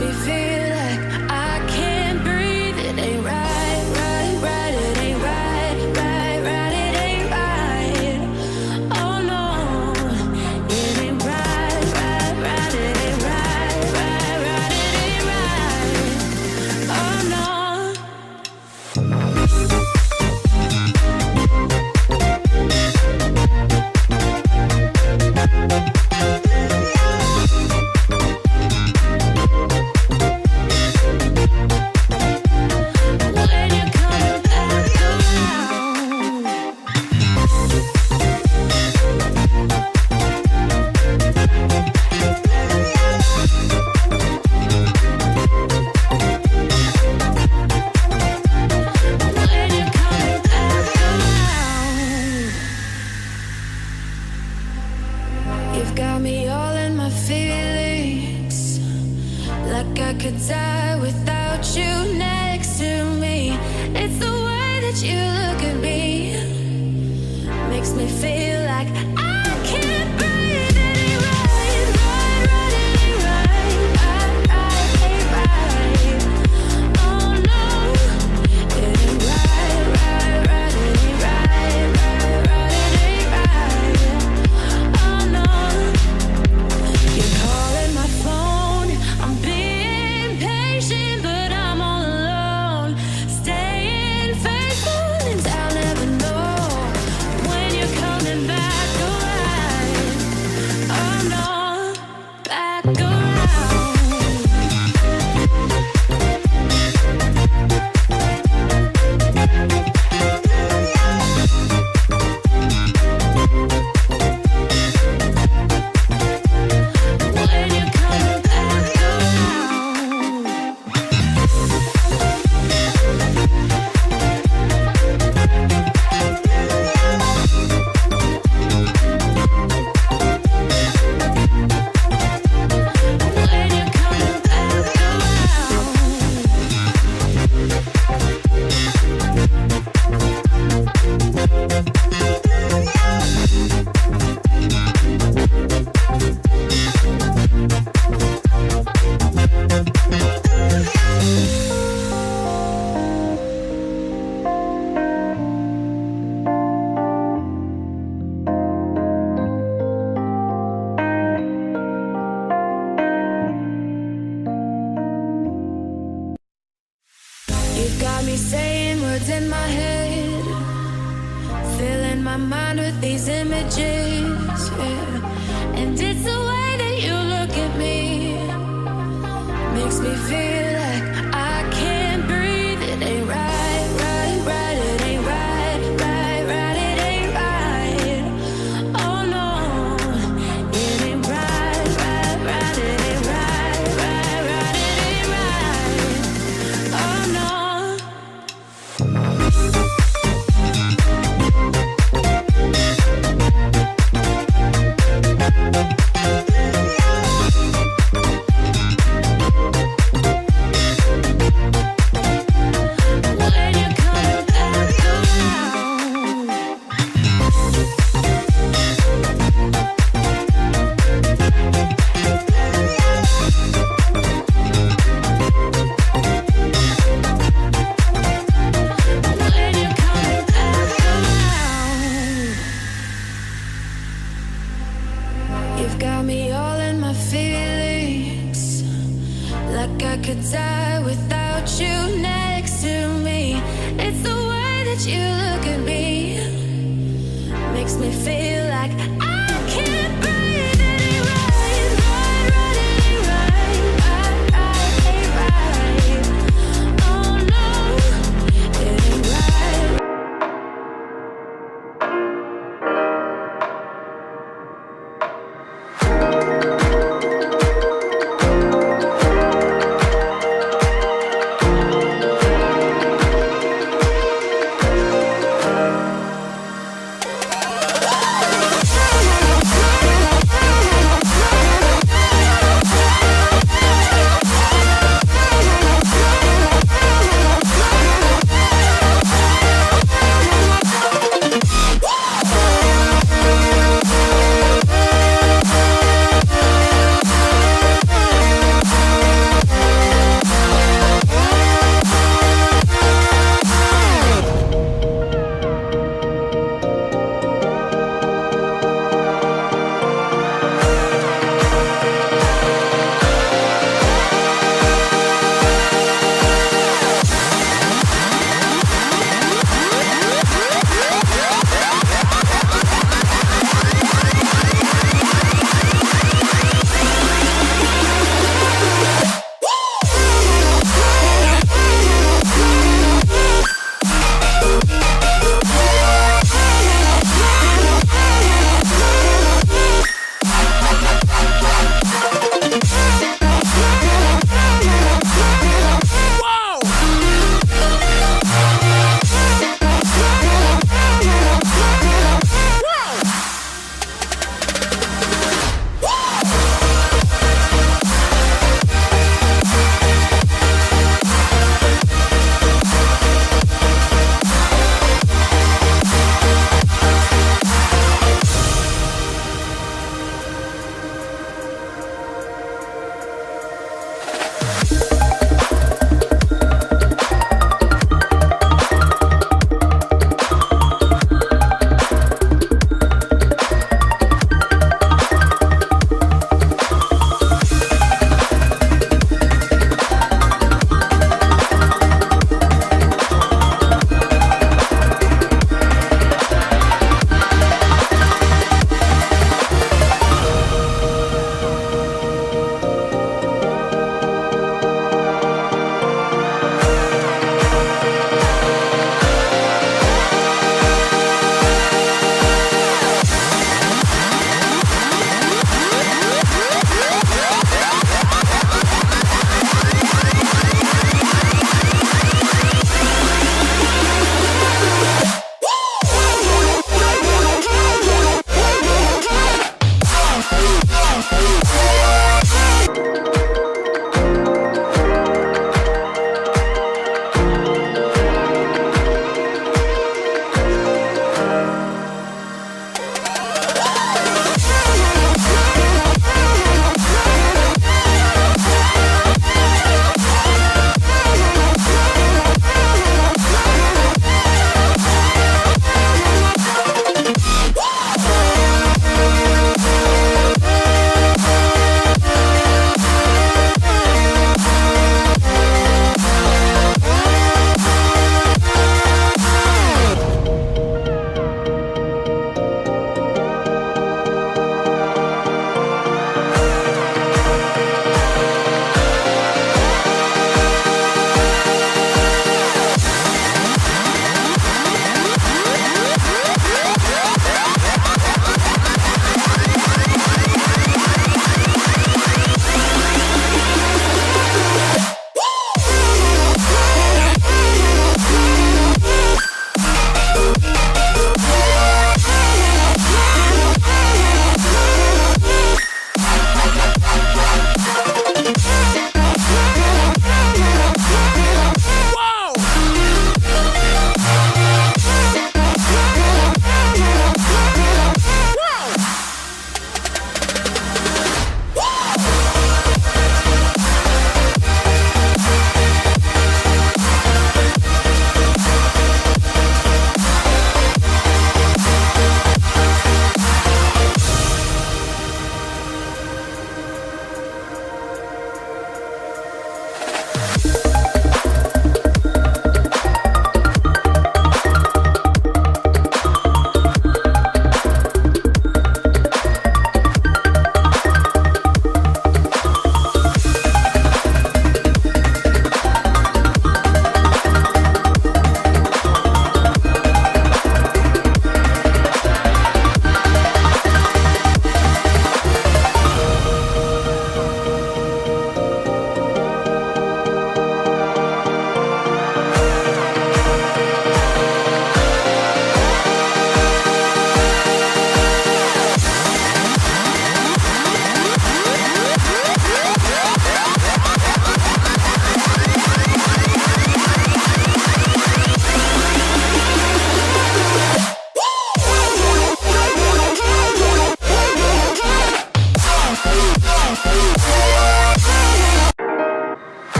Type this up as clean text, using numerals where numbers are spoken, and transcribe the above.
me feel like I can't breathe. It ain't right, right, right. It ain't right, right, right. It ain't right. Oh no, it ain't right, right, right. It ain't right, right, right. It ain't right. Oh no. You've got me all in my feelings, like I could die without you next to me. It's the way that you look at me, makes me feel like I can't breathe. It ain't right, right, right. It ain't right, right, right. It ain't right. Oh no, it ain't right, right, right. It ain't right, right, right. It ain't right. Oh no. You're calling my phone. I'm being patient, but I'm all alone. Staying faithful, and I'll never know when you're coming back around. Oh no, back around. When you're coming back around. When you're coming back You've got me saying words in my head, filling my mind with these images, yeah. And it's the way that you look at me, makes me feel like I can't breathe. It ain't right, right, right. It ain't right, right, right. It ain't right. Oh no, it ain't right, right, right. It ain't right, right, right. It ain't right. Oh no. When you're coming back around. When you're coming back around. You've got me all in my feelings, like I could die without you next to me. It's the way that you look at me, makes me feel like